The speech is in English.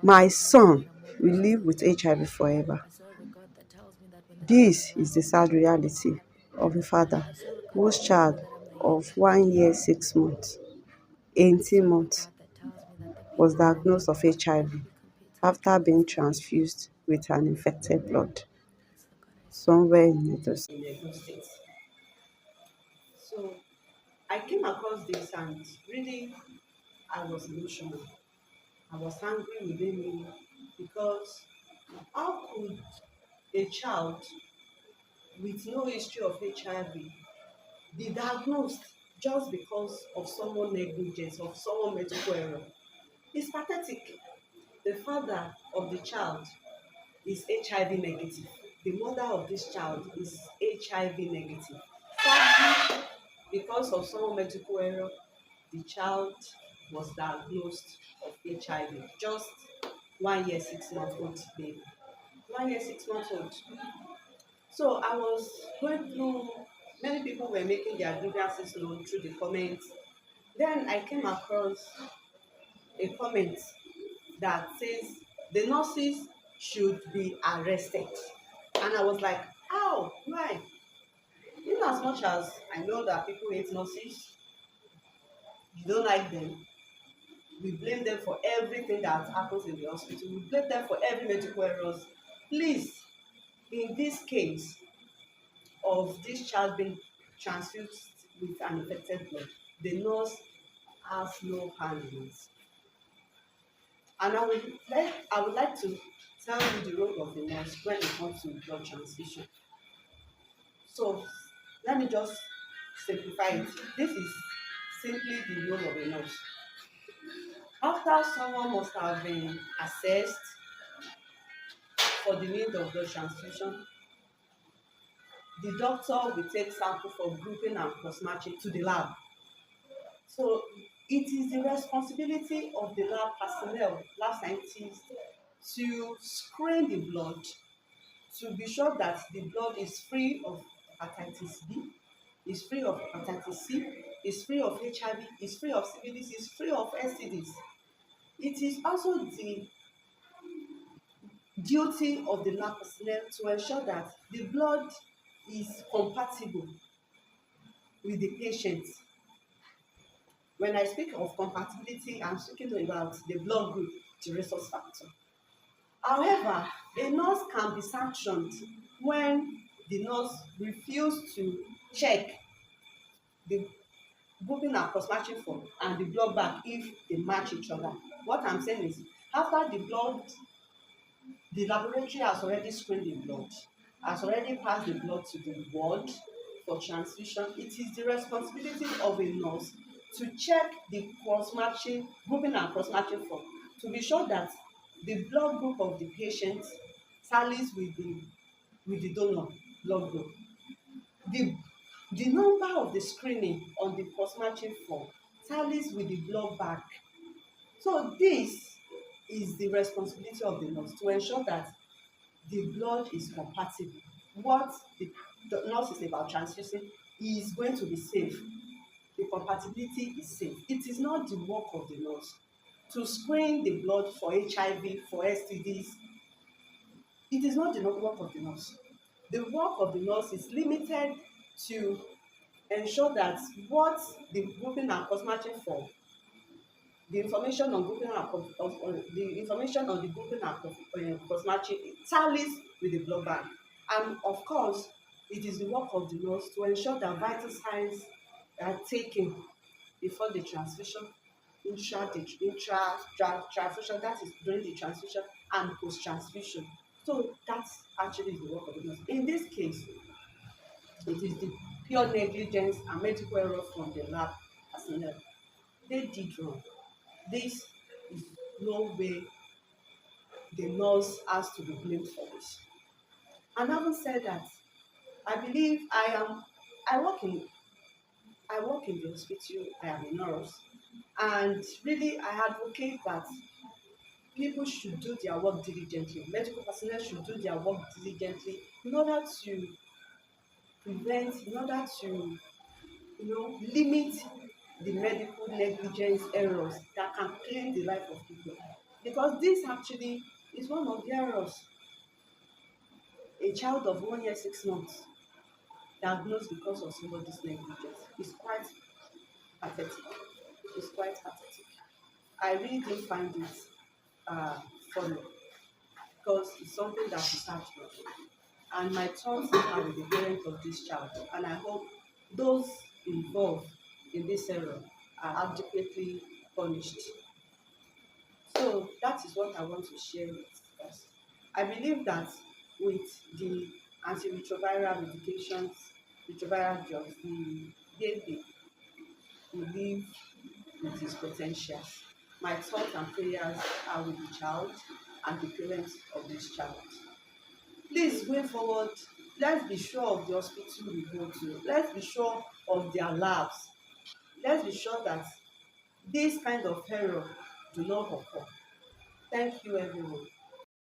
My son will live with HIV forever. This is the sad reality of a father whose child of 1 year, 6 months, 18 months was diagnosed of HIV after being transfused with an infected blood somewhere in Edo State. So I came across this and really I was emotional. I was angry within me because how could a child with no history of HIV be diagnosed just because of someone negligence, of someone medical error? It's pathetic. The father of the child is HIV negative. The mother of this child is HIV negative. Sadly, because of some medical error, the child was diagnosed of HIV. Just 1 year, 6 months old baby. 1 year, 6 months old. So I was going through, many people were making their grievances known through the comments. Then I came across a comment that says the nurses should be arrested. And I was like, how? Why? In as much as I know that people hate nurses, you don't like them, we blame them for everything that happens in the hospital, we blame them for every medical errors. Please, in this case of this child being transfused with an infected blood, the nurse has no hand in it. And I would like to tell you the role of the nurse when it comes to blood transfusion. So let me just simplify it. This is simply the role of a nurse. After someone must have been assessed for the need of blood transfusion, the doctor will take sample for grouping and cross-matching to the lab. So it is the responsibility of the lab personnel, lab scientists, to screen the blood to be sure that the blood is free of hepatitis B, is free of hepatitis C, is free of HIV, is free of syphilis, is free of STDs. It is also the duty of the lab personnel to ensure that the blood is compatible with the patient. When I speak of compatibility, I'm speaking about the blood group, the rhesus factor. However, a nurse can be sanctioned when the nurse refuse to check the grouping and cross-matching form and the blood bank if they match each other. What I'm saying is, after the laboratory has already screened the blood, has already passed the blood to the ward for transfusion. It is the responsibility of a nurse to check the cross-matching, grouping and cross-matching form to be sure that the blood group of the patient tallies with the donor blood group. The the number of the screening on the cross-matching form tallies with the blood bank. So this is the responsibility of the nurse to ensure that the blood is compatible. What the nurse is about transfusing is going to be safe. The compatibility is safe. It is not the work of the nurse to screen the blood for HIV, for STDs. It is not the work of the nurse. The work of the nurse is limited to ensure that what the grouping and cross-matching form, the information on grouping and the information on the grouping and cross-matching tallies with the blood bank. And of course, it is the work of the nurse to ensure that vital signs are taken before the transfusion, transfusion, that is during the transfusion and post-transfusion. So that's actually the work of the nurse. In this case, it is the pure negligence and medical error from the lab personnel. They did wrong. This is no way the nurse has to be blamed for this. And having said that, I believe I work in I work in the hospital, I am a nurse, and really I advocate that people should do their work diligently. Medical personnel should do their work diligently in order to prevent, in order to limit the medical negligence errors that can claim the life of people. Because this actually is one of the errors. A child of 1 year 6 months diagnosed because of somebody's negligence is quite pathetic. It's quite pathetic. I really didn't find it uh, funny because it's something that is happening. And my thoughts are with the parents of this child. And I hope those involved in this error are adequately punished. So that is what I want to share with us. I believe that with the antiretroviral medications, retroviral drugs, the baby will live with his potentials. My thoughts and prayers are with the child and the parents of this child. Please, going forward, let's be sure of the hospital we go to. Let's be sure of their labs. Let's be sure that this kind of error do not occur. Thank you, everyone.